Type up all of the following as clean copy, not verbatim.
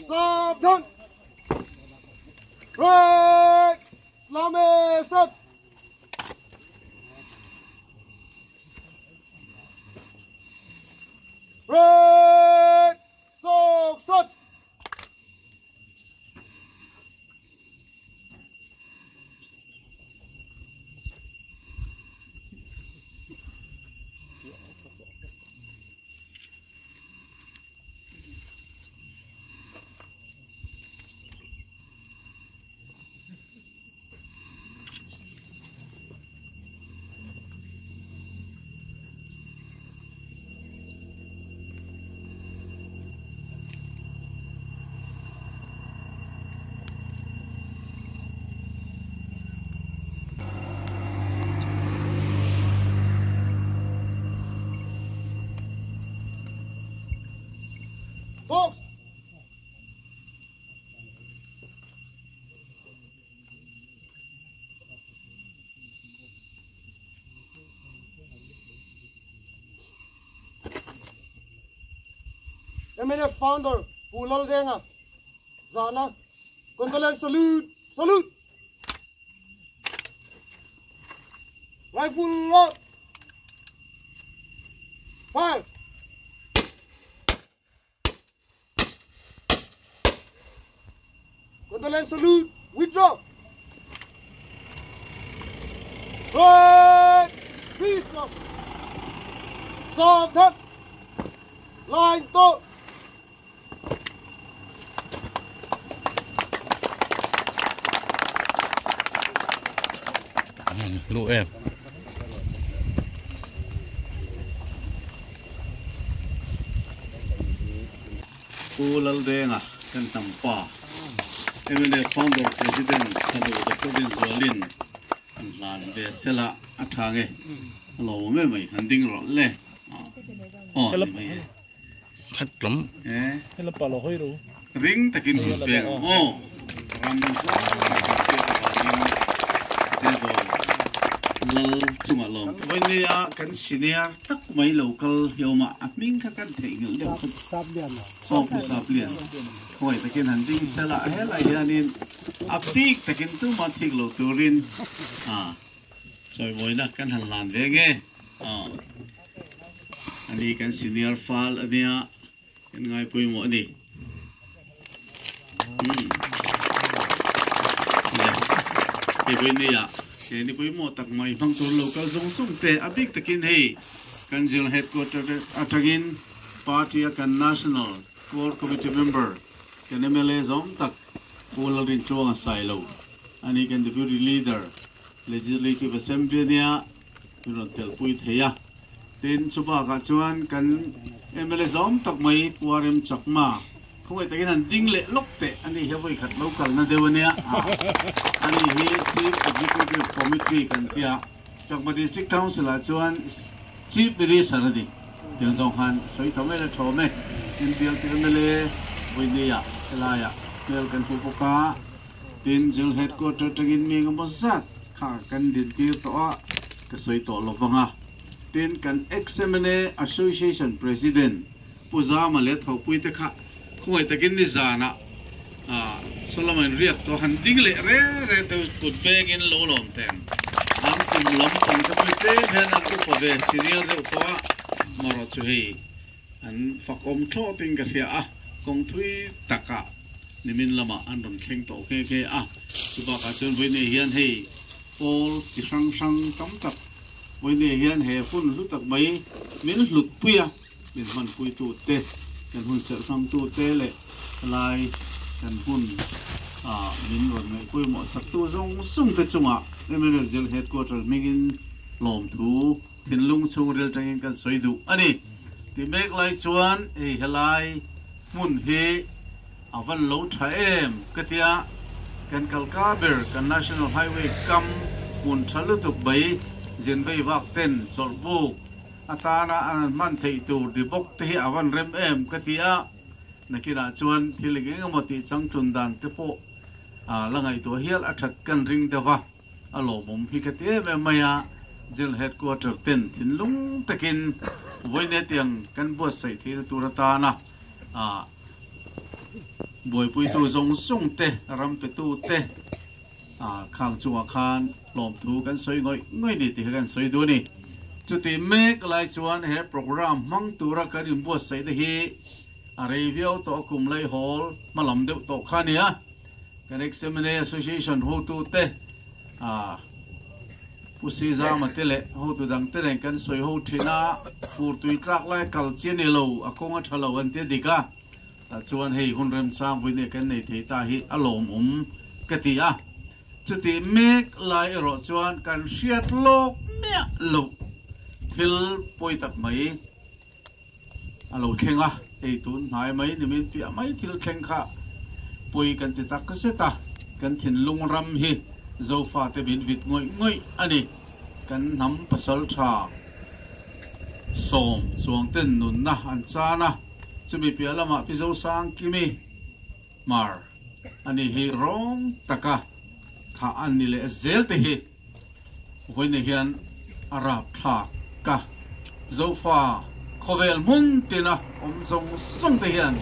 Sabdan. Right. Lame sat. Right. Sok sat. Folks. MVV founder Pu Laldenga, zahna, condolence, salute, salute. Rifle lock. Fire. Condolence, salute, withdraw. Right, peace, now. Stop that. Line to. Lũ em. Pu Laldenga kan tampa. MVV founder president Thangtea Dr Thangtea an lan ve sela athange. Lo me mai handing ro le. Oh mai. Thật lắm. Hay là bảo là hơi đủ. Ring takin pe. Oh. Ram lal chunga lom voi ni a kan senior tak mai local yoma aping kha kan thengil de Sap lian sap lian khoi takin handing sala hela yanin apik takin tu ma thik lo turin choi voina kan halan ve nge ani kan senior fal ania kan ngai pui mo ni ke voi ni ya ni pui mo tak mai phang tur local zong sung te abik takin hei kanjil headquarter atagin party kan national core committee member kan MLA zong tak pulal rin chuang silo ani kan deputy leader legislative assembly nia yun tel pui theya tin chuba ka chuan kan MLA zong tak mai puarem chakma khoi takin an ding le lokte ani hewai khat local na dewania ani hi chief executive committee kan tia chakma district council a chuan chief minister di tiang jong han soi thome la thome in bial ti mele winia elaya tel kan pu ka tin jil headquarter tagin mi ngam sat kha kan din ti to a ka soi to lovanga tin kan examine association president puza male thopui te kha khoi takin ni zana Solomon riak to handing le re to kut bag in lo lom tem am kum lom kan ka pite hen an ku pove senior de to maro chu hi an fakom tho ting ka ria kong thui taka nimin lama an ron kheng to ke suba ka chun voi ne hian hei pol chi sang tam tak voi ne hian he fun lu tak mai min lut puya min man pui tu te kan hun ser sang tu te le lai kan hun min ron mai pui mo sak tu zong sung te chunga MVV jil headquarter mingin lom thu thinlung chung rel tangin kan soidu ani ti mek lai chuan e helai mun he avan lo tha em katia kan kalkaber kan national highway kam mun thalu tuk bai jin vei wak ten chorbu atana an man thei tur di bok te hi avan rem em katia nakira chuan thiling engmoti changtun dan te po langai to hial athat kan ring dewa alo mum hi kate me maya jil headquarter ten tin lung takin voine tiang kan bo sai thi turata na boi pui tu zong sung te ram pe tu te khang chuwa khan lom thu kan soi ngoi ni ti kan soi du ni chu ti mek lai chuan he program mang tura kan im bo sai de hi review to kum lai hall malam de to khania kan examine association ho tu te pusi za matele ho tu dang te ren kan soi ho thina pur tui trak lai kal chen ni lo akonga thalo an te dika chuan hei hun rem sang voine kan nei thei ta hi alom katia chuti mek lai ro chuan kan hriat lok mea lo thil poi tak mai alo khenga ei tun nai mai ni min pia mai thil kheng kha poi kan ti tak ka seta kan thin lung ram hi zofa te bin vit ngoi ani kan nam pasal tha som suang ten nun na an cha na chumi pia lama pi zo sang kimi mar ani hi rong taka kha an ni le zel te hi voine hian arab tha ka zofa khovel mun tina om zong song te hian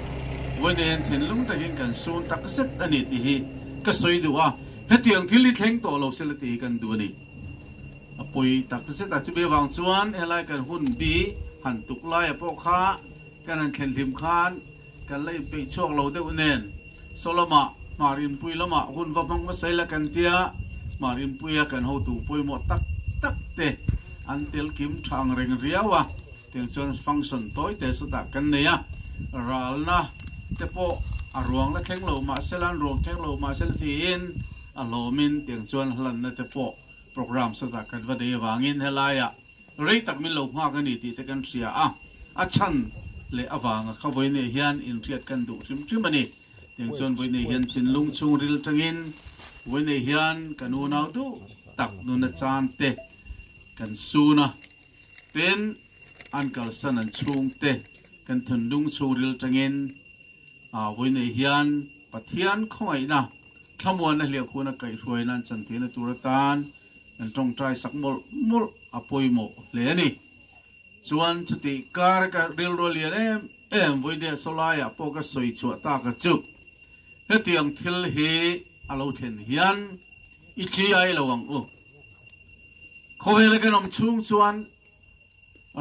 voine hian thin lung ta hin kan sun tak set ani ti hi ka soi duwa hetiang thili thleng to lo sel ti kan du ni apoi tak set ta chu be wang chuan helai kan hun bi han tuk lai apo kha kan an thlen lim khan kan lai pe chok lo deuh nen soloma marin pui lama hun va bang ma sai la kan tia marin puya kan ho tu pui mo tak te an tel kim thang reng riawa ten chuan function toy te su ta kan neya ralna te po arwang la thleng lo ma selan rong thleng lo ma sel tin alomin ten chuan hlan na te po program su ta kan va de wangin helaya rei tak min lo ma kan ni ti te kan sia a chan le awanga kha voine hian in riat kan du trim ani ten chuan voine hian tin lung chung ril tangin voine hian kanu nau du tak nu na chan te kan suna ten ankal san an chung te kan thun lung chung ril tangin voine hian pathian khoi na thamon na hliak khuna kai hruai nan chan thina turatan an tong trai sak mol apoimo le ani chuan chuti kar ka ril ro lian em voine solaya po ka soi chu ta ka chu hetiang thil hi alo then hian ichi ai lawang khowele kan om chung chuan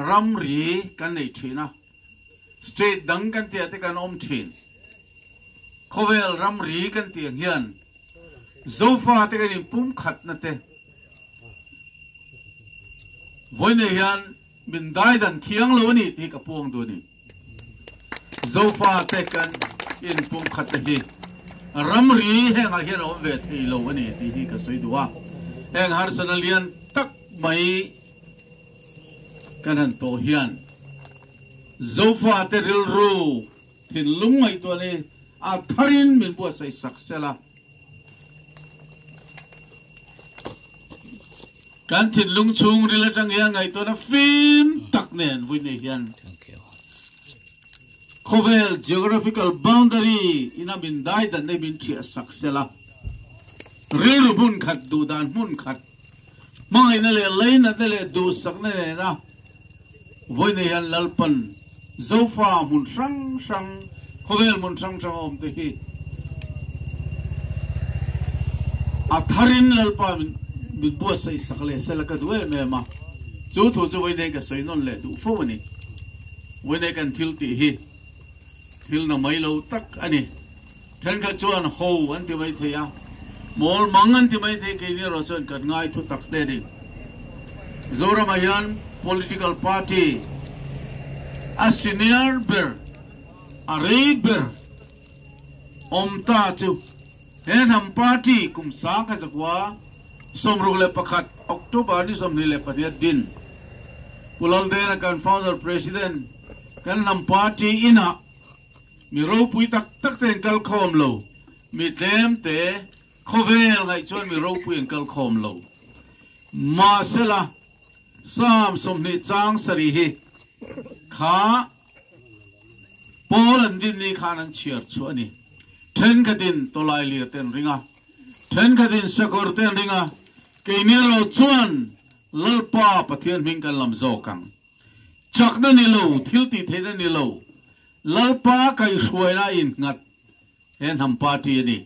ram ri kan nei thina straight dang kan tia te kan om thin khowel ram ri kan tiang hian zofa te kan in pum khat na te voine hian min dai dan thiang lo ni ti ka puang du ni zofa te kan in pum khat hi ram ri heng a hian om ve thei lo ani ti hi ka soi duwa heng har sanalian tak mai kanan to hian zofa te ril ru thin lung mai to ni a tharin min bu sai saksela kan thin lung chung rila tang hian ngai to na film tak nen voine hian khovel geographical boundary ina min dai dan nei min thia saksela ril bun khat du dan mun khat mangai na le leina te le du sak na ne na voine hian lalpan zofa mun sang khovel mun sang om te hi a tharin lalpa min bu sai sakle sela ka duwe me ma chu thu chu voine ka soi non le du fo ni voine kan thil ti hi thil na mai lo tak ani then ka chuan ho an ti mai theya mol mangan ti mai the ke ni ro chuan kan ngai thu tak te ni zoramayan political party a senior ber a ber omta chu henam party kum sa ka zakwa somruk le pakhat october ni som ni le paniat din Pu Laldenga kan founder president kan nam party ina mi ro pui tak ten kal khom lo mi tlem te khovel ngai chuan mi ro pui kal khom lo ma sela sam som ni chang sari hi kha polan din ni khanan chiar chuani then kadin tolai lia ten ringa then kadin sakor ten ringa cái nero chuan lalpa pathian mình kan làm giàu căng chắc na ni lo thiếu ti thế na ni lo lalpa cái xuôi na in ngặt hen ham party ni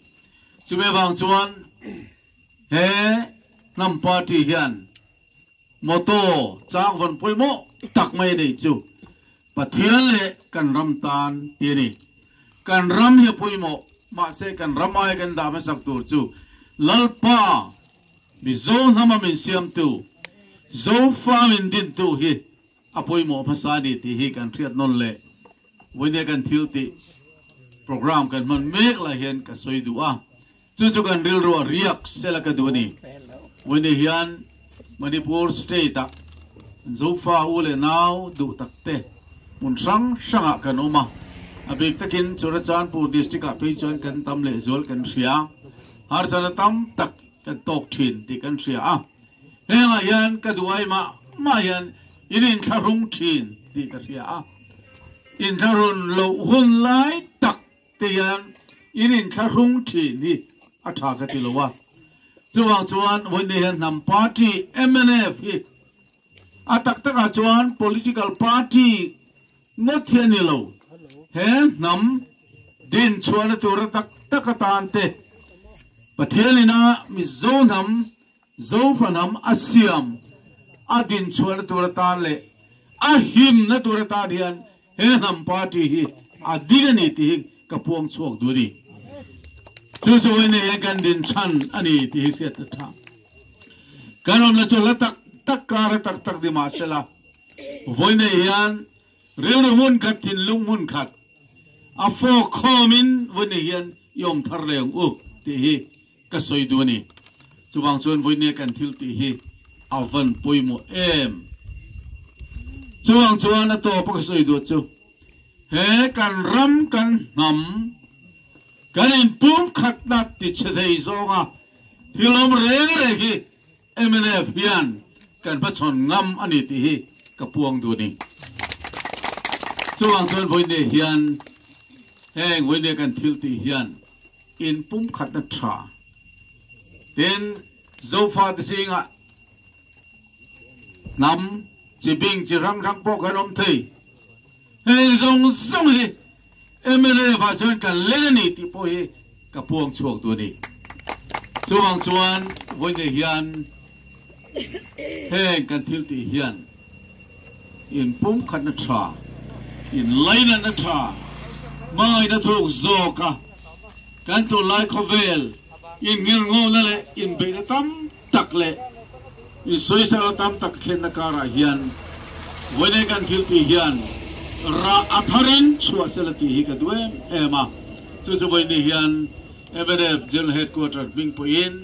chú bé vàng chuan he nam party hiền moto chang von poi mo tak mai dei chu pathian le kan ram tan ti ni kan ram hi poi mo ma se kan ramai kan da ma sak tur chu lalpa bi zo nama min siam tu zo fa min din tu hi apoi mo phasa ni ti hi kan thiat non le wine kan thil ti program kan man mek la hian ka soi du a chu kan ril ro riak sela ka du ni wine hian Manipur state a zo fa ule now du takte mun sang kan oma abik takin Churachandpur district a pe chon kan tam le zol kan ria har sana tam tak kan tok thin ti kan ria a henga yan ka duai ma yan inin tharung thin ti ka ria a in tharun lo hun lai tak te yan inin tharung thin ni a tha ka ti lo wa chuan when they had nam party MNF hi atak taka chuan political party not hian lo he nam din chuan tur tak takatan te pathianina mi zonam zofanam asiam adin chuan tur tan le a him na tur ta dian he nam party hi adigani ti kapuang chuak duri chú này gan din chan ani ti hiat tha kanom na chola tak kar tak di masela voi ne hian reu mun khat tin lung mun khat a fo khomin voi ne hian yom thar leung u ti hi ka soi du ni chu bang chuan voi ne kan thil ti hi avan poimo em chu bang chuan a to pa ka soi du chu he kan ram kan nam kanin pum khat na ti chhei zonga thilom re hi MNF hian kan pa chon ngam ani ti hi kapuang du ni chuang chon voine hian heng voine kan thil ti hian in pum khat na tha ten zo fa ti singa nam chi bing chi rang po kan om thei heng zong hi MNF va chuan kan leni ti po hi kapuang chuak tu ni chuan voine hian heng kan thil ti hian in pum khat na tha in laina na tha mai na thuk zoka kan tu lai khovel in ngir ngo na le in be na tam tak le in soi sa tam tak khen na kara hian voine kan thil ti hian ra atharin chua selati hi ka duem ema chu voi ni hian MVV general headquarters bing po in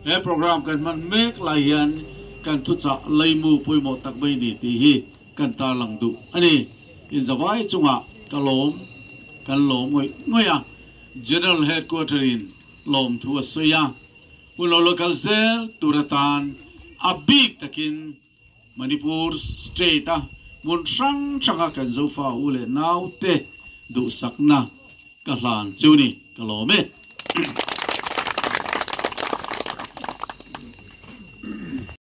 he program kan man mek la hian kan thu cha leimu poimo tak bai ni ti hi kan ta lang du ani in zawai chunga kalom kan lom ngoya general headquarters in lom thu soya ulo local cell turatan abik takin Manipur state a mun sang kan zo fa ule nau te du sakna ka hlan chu ni ka lo me